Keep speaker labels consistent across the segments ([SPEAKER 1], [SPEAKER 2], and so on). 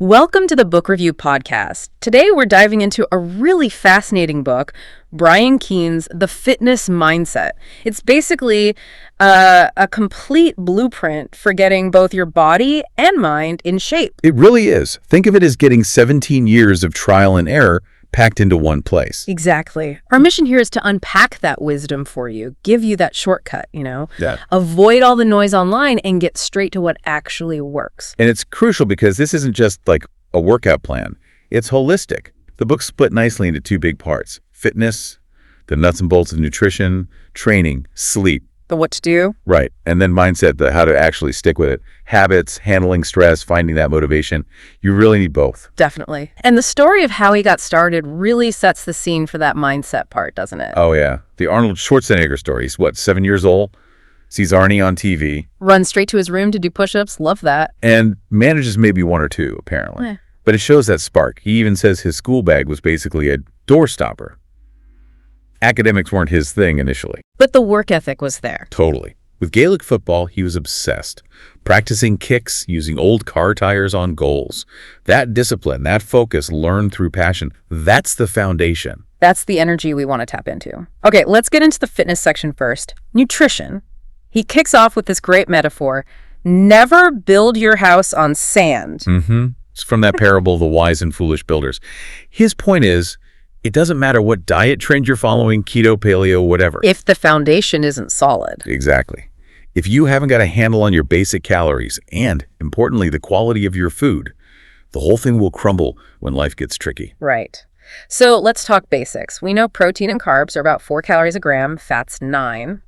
[SPEAKER 1] Welcome to the Book Review Podcast. Today we're diving into a really fascinating book, Brian Keane's The Fitness Mindset. It's basically a complete blueprint for getting both your body and mind in shape.
[SPEAKER 2] It really is. Think of it as getting 17 years of trial and error packed into one place.
[SPEAKER 1] Exactly. Our mission here is to unpack that wisdom for you, give you that shortcut,
[SPEAKER 2] Yeah.
[SPEAKER 1] Avoid all the noise online and get straight to what actually works.
[SPEAKER 2] And it's crucial because this isn't just like a workout plan. It's holistic. The book's split nicely into two big parts: fitness, the nuts and bolts of nutrition, training, sleep.
[SPEAKER 1] The what to do?
[SPEAKER 2] Right. And then mindset, the how to actually stick with it. Habits, handling stress, finding that motivation. You really need both.
[SPEAKER 1] Definitely. And the story of how he got started really sets the scene for that mindset part, doesn't it?
[SPEAKER 2] Oh, yeah. The Arnold Schwarzenegger story. He's, 7 years old? Sees Arnie on TV.
[SPEAKER 1] Runs straight to his room to do push-ups. Love that.
[SPEAKER 2] And manages maybe one or two, apparently.
[SPEAKER 1] Eh.
[SPEAKER 2] But it shows that spark. He even says his school bag was basically a door stopper. Academics weren't his thing initially.
[SPEAKER 1] But the work ethic was there.
[SPEAKER 2] Totally. With Gaelic football, he was obsessed. Practicing kicks, using old car tires on goals. That discipline, that focus learned through passion, that's the foundation.
[SPEAKER 1] That's the energy we want to tap into. Okay, let's get into the fitness section first. Nutrition. He kicks off with this great metaphor. Never build your house on sand.
[SPEAKER 2] It's from that parable, The Wise and Foolish Builders. His point is, it doesn't matter what diet trend you're following, keto, paleo, whatever.
[SPEAKER 1] If the foundation isn't solid.
[SPEAKER 2] Exactly. If you haven't got a handle on your basic calories and, importantly, the quality of your food, the whole thing will crumble when life gets tricky.
[SPEAKER 1] Right. So let's talk basics. We know protein and carbs are about 4 calories a gram, fat's 9.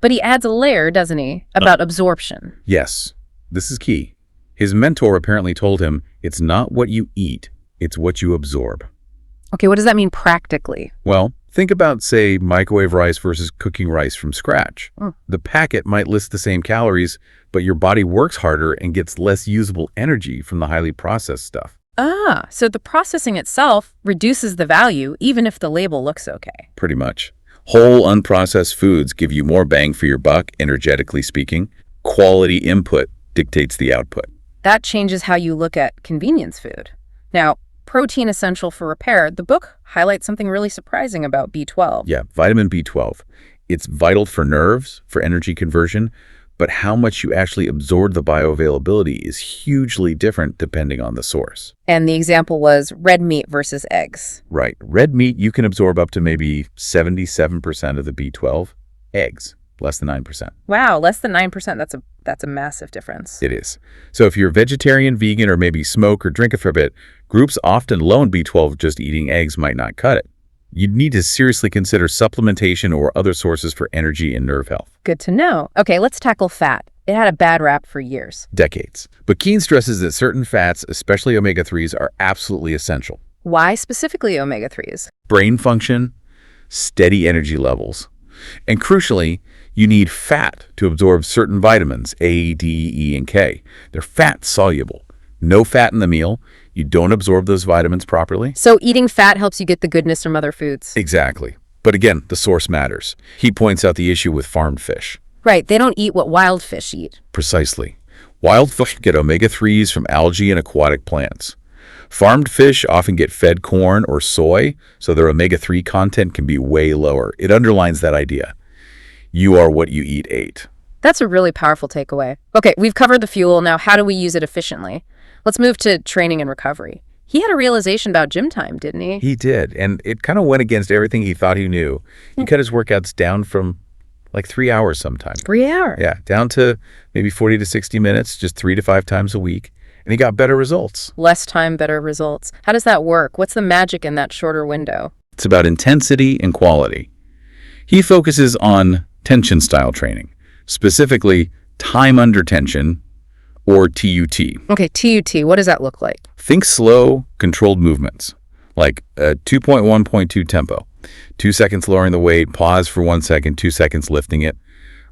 [SPEAKER 1] But he adds a layer, doesn't he, about absorption.
[SPEAKER 2] Yes, this is key. His mentor apparently told him, it's not what you eat, it's what you absorb.
[SPEAKER 1] Okay, what does that mean practically?
[SPEAKER 2] Well, think about, say, microwave rice versus cooking rice from scratch. The packet might list the same calories, but your body works harder and gets less usable energy from the highly processed stuff.
[SPEAKER 1] So the processing itself reduces the value, even if the label looks okay.
[SPEAKER 2] Pretty much. Whole, unprocessed foods give you more bang for your buck, energetically speaking. Quality input dictates the output.
[SPEAKER 1] That changes how you look at convenience food. Now, protein essential for repair, the book highlights something really surprising about B12.
[SPEAKER 2] Yeah, vitamin B12. It's vital for nerves, for energy conversion, but how much you actually absorb the bioavailability is hugely different depending on the source.
[SPEAKER 1] And the example was red meat versus eggs.
[SPEAKER 2] Right. Red meat, you can absorb up to maybe 77% of the B12. Eggs, less than 9%.
[SPEAKER 1] Wow, less than 9%. That's a massive difference.
[SPEAKER 2] It is. So if you're vegetarian, vegan, or maybe smoke or drink a fair bit, groups often low in B12 just eating eggs might not cut it. You'd need to seriously consider supplementation or other sources for energy and nerve health.
[SPEAKER 1] Good to know. Okay, let's tackle fat. It had a bad rap for years.
[SPEAKER 2] Decades. But Keane stresses that certain fats, especially omega-3s, are absolutely essential.
[SPEAKER 1] Why specifically omega-3s?
[SPEAKER 2] Brain function, steady energy levels. And crucially, you need fat to absorb certain vitamins, A, D, E, and K. They're fat soluble. No fat in the meal. You don't absorb those vitamins properly.
[SPEAKER 1] So eating fat helps you get the goodness from other foods.
[SPEAKER 2] Exactly. But again, the source matters. He points out the issue with farmed fish.
[SPEAKER 1] Right, they don't eat what wild fish eat.
[SPEAKER 2] Precisely. Wild fish get omega-3s from algae and aquatic plants. Farmed fish often get fed corn or soy, so their omega-3 content can be way lower. It underlines that idea. You are what you eat ate.
[SPEAKER 1] That's a really powerful takeaway. Okay, we've covered the fuel. Now, how do we use it efficiently? Let's move to training and recovery. He had a realization about gym time, didn't he?
[SPEAKER 2] He did, and it kind of went against everything he thought he knew. He cut his workouts down from like 3 hours sometimes.
[SPEAKER 1] 3 hours?
[SPEAKER 2] Yeah, down to maybe 40 to 60 minutes, just 3 to 5 times a week. And he got better results.
[SPEAKER 1] Less time, better results. How does that work? What's the magic in that shorter window?
[SPEAKER 2] It's about intensity and quality. He focuses on tension-style training, specifically time under tension, or TUT.
[SPEAKER 1] Okay, TUT, what does that look like?
[SPEAKER 2] Think slow, controlled movements, like a 2.1.2 tempo. 2 seconds lowering the weight, pause for 1 second, 2 seconds lifting it.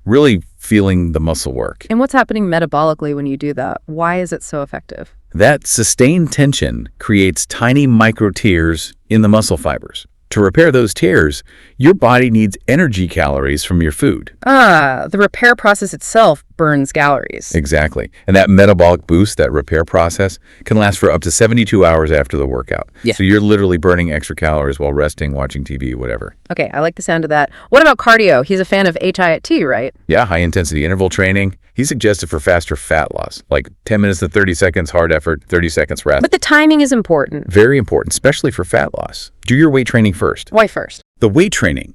[SPEAKER 2] Really feeling the muscle work.
[SPEAKER 1] And what's happening metabolically when you do that? Why is it so effective?
[SPEAKER 2] That sustained tension creates tiny micro tears in the muscle fibers. To repair those tears, your body needs energy calories from your food.
[SPEAKER 1] The repair process itself burns calories.
[SPEAKER 2] Exactly. And that metabolic boost, that repair process, can last for up to 72 hours after the workout.
[SPEAKER 1] Yeah.
[SPEAKER 2] So you're literally burning extra calories while resting, watching TV, whatever.
[SPEAKER 1] Okay, I like the sound of that. What about cardio? He's a fan of HIIT, right?
[SPEAKER 2] Yeah, high-intensity interval training. He suggested for faster fat loss, like 10 minutes to 30 seconds hard effort, 30 seconds rest.
[SPEAKER 1] But the timing is important.
[SPEAKER 2] Very important, especially for fat loss. Do your weight training first.
[SPEAKER 1] Why first?
[SPEAKER 2] The weight training,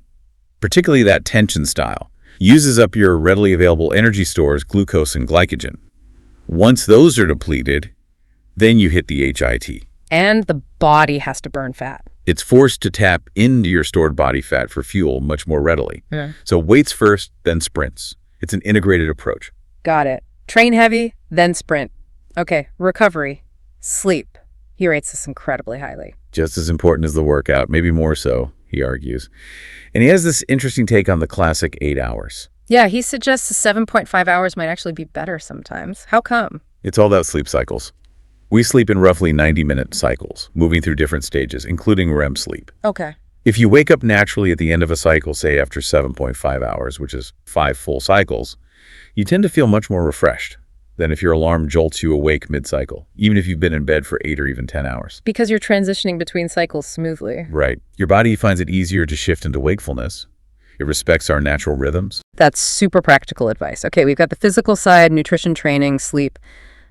[SPEAKER 2] particularly that tension style, uses up your readily available energy stores, glucose and glycogen. Once those are depleted, then you hit the HIIT.
[SPEAKER 1] And the body has to burn fat.
[SPEAKER 2] It's forced to tap into your stored body fat for fuel much more readily.
[SPEAKER 1] Yeah.
[SPEAKER 2] So weights first, then sprints. It's an integrated approach.
[SPEAKER 1] Got it. Train heavy, then sprint. Okay, recovery. Sleep. He rates this incredibly highly.
[SPEAKER 2] Just as important as the workout, maybe more so, he argues. And he has this interesting take on the classic 8 hours.
[SPEAKER 1] Yeah, he suggests 7.5 hours might actually be better sometimes. How come?
[SPEAKER 2] It's all about sleep cycles. We sleep in roughly 90-minute cycles, moving through different stages, including REM sleep.
[SPEAKER 1] Okay.
[SPEAKER 2] If you wake up naturally at the end of a cycle, say after 7.5 hours, which is 5 full cycles, you tend to feel much more refreshed than if your alarm jolts you awake mid-cycle, even if you've been in bed for 8 or even 10 hours.
[SPEAKER 1] Because you're transitioning between cycles smoothly.
[SPEAKER 2] Right. Your body finds it easier to shift into wakefulness. It respects our natural rhythms.
[SPEAKER 1] That's super practical advice. Okay, we've got the physical side, nutrition, training, sleep,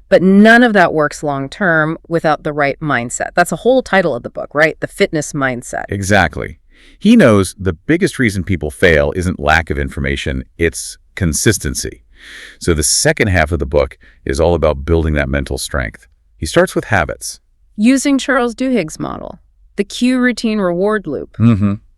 [SPEAKER 1] but none of that works long-term without the right mindset. That's a whole title of the book, right? The fitness mindset.
[SPEAKER 2] Exactly. He knows the biggest reason people fail isn't lack of information, it's consistency. So the second half of the book is all about building that mental strength. He starts with habits.
[SPEAKER 1] Using Charles Duhigg's model, the cue routine reward loop.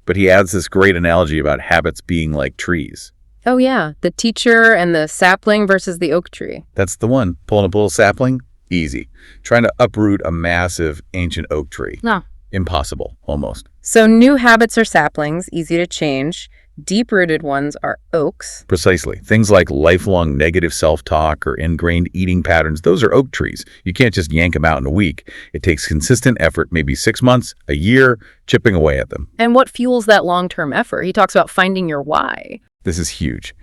[SPEAKER 2] But he adds this great analogy about habits being like trees.
[SPEAKER 1] Oh yeah, the teacher and the sapling versus the oak tree.
[SPEAKER 2] That's the one. Pulling a little sapling? Easy. Trying to uproot a massive ancient oak tree?
[SPEAKER 1] No.
[SPEAKER 2] Impossible, almost.
[SPEAKER 1] So new habits are saplings, easy to change. Deep-rooted ones are oaks.
[SPEAKER 2] Precisely. Things like lifelong negative self-talk or ingrained eating patterns, those are oak trees. You can't just yank them out in a week. It takes consistent effort, maybe 6 months, a year, chipping away at them.
[SPEAKER 1] And what fuels that long-term effort? He talks about finding your why.
[SPEAKER 2] This is huge.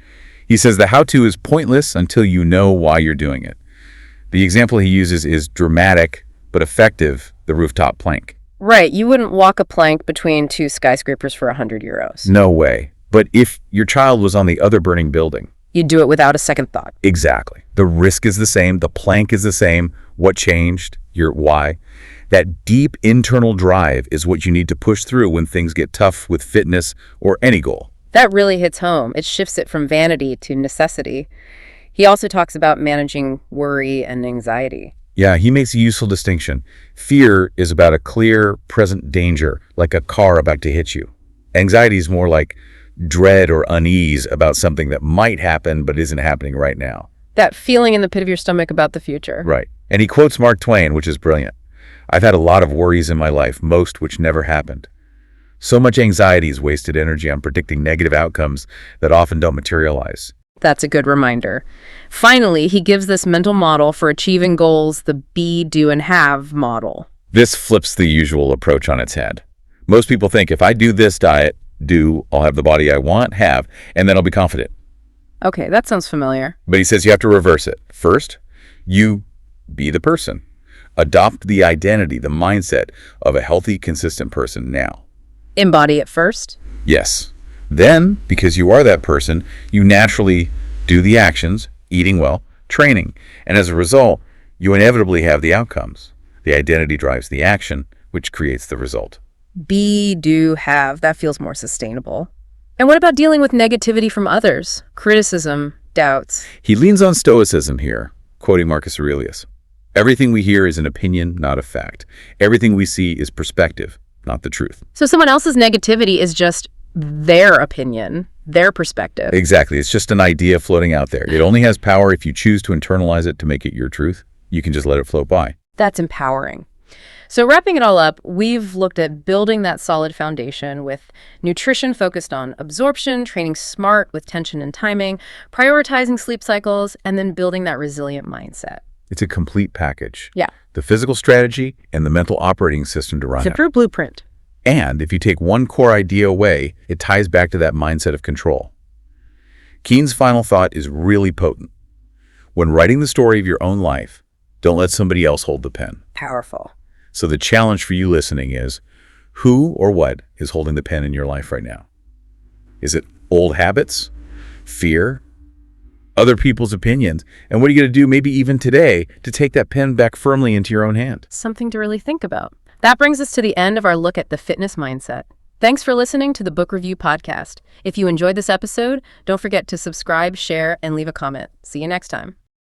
[SPEAKER 2] He says the how-to is pointless until you know why you're doing it. The example he uses is dramatic but effective, the rooftop plank.
[SPEAKER 1] Right, you wouldn't walk a plank between two skyscrapers for 100 euros.
[SPEAKER 2] No way. But if your child was on the other burning building,
[SPEAKER 1] You'd do it without a second thought.
[SPEAKER 2] exactly. The risk is the same. The plank is the same. What changed? Your why. That deep internal drive is what you need to push through when things get tough with fitness or any goal.
[SPEAKER 1] That really hits home. It shifts it from vanity to necessity. He also talks about managing worry and anxiety.
[SPEAKER 2] Yeah, he makes a useful distinction. Fear is about a clear, present danger, like a car about to hit you. Anxiety is more like dread or unease about something that might happen but isn't happening right now.
[SPEAKER 1] That feeling in the pit of your stomach about the future.
[SPEAKER 2] Right. And he quotes Mark Twain, which is brilliant. I've had a lot of worries in my life, most which never happened. So much anxiety is wasted energy on predicting negative outcomes that often don't materialize.
[SPEAKER 1] That's a good reminder. Finally, he gives this mental model for achieving goals, the be, do, and have model.
[SPEAKER 2] This flips the usual approach on its head. Most people think if I do this diet, I'll have the body I want, have, and then I'll be confident.
[SPEAKER 1] Okay, that sounds familiar.
[SPEAKER 2] But he says you have to reverse it. First, you be the person. Adopt the identity, the mindset of a healthy, consistent person now.
[SPEAKER 1] Embody it first.
[SPEAKER 2] Yes. Then, because you are that person, you naturally do the actions, eating well, training, and as a result, you inevitably have the outcomes. The identity drives the action, which creates the result.
[SPEAKER 1] Be, do, have. That feels more sustainable. And what about dealing with negativity from others? Criticism, doubts.
[SPEAKER 2] He leans on stoicism here, quoting Marcus Aurelius. Everything we hear is an opinion, not a fact. Everything we see is perspective, not the truth.
[SPEAKER 1] So someone else's negativity is just their opinion, their perspective.
[SPEAKER 2] Exactly. It's just an idea floating out there. It only has power if you choose to internalize it to make it your truth. You can just let it float by.
[SPEAKER 1] That's empowering. So wrapping it all up, we've looked at building that solid foundation with nutrition focused on absorption, training smart with tension and timing, prioritizing sleep cycles, and then building that resilient mindset.
[SPEAKER 2] It's a complete package.
[SPEAKER 1] Yeah.
[SPEAKER 2] The physical strategy and the mental operating system to run
[SPEAKER 1] It's a
[SPEAKER 2] it.
[SPEAKER 1] true blueprint.
[SPEAKER 2] And if you take one core idea away, it ties back to that mindset of control. Keane's final thought is really potent. When writing the story of your own life, don't let somebody else hold the pen.
[SPEAKER 1] Powerful.
[SPEAKER 2] So the challenge for you listening is, who or what is holding the pen in your life right now? Is it old habits, fear, other people's opinions? And what are you going to do maybe even today to take that pen back firmly into your own hand?
[SPEAKER 1] Something to really think about. That brings us to the end of our look at the fitness mindset. Thanks for listening to the Book Review Podcast. If you enjoyed this episode, don't forget to subscribe, share, and leave a comment. See you next time.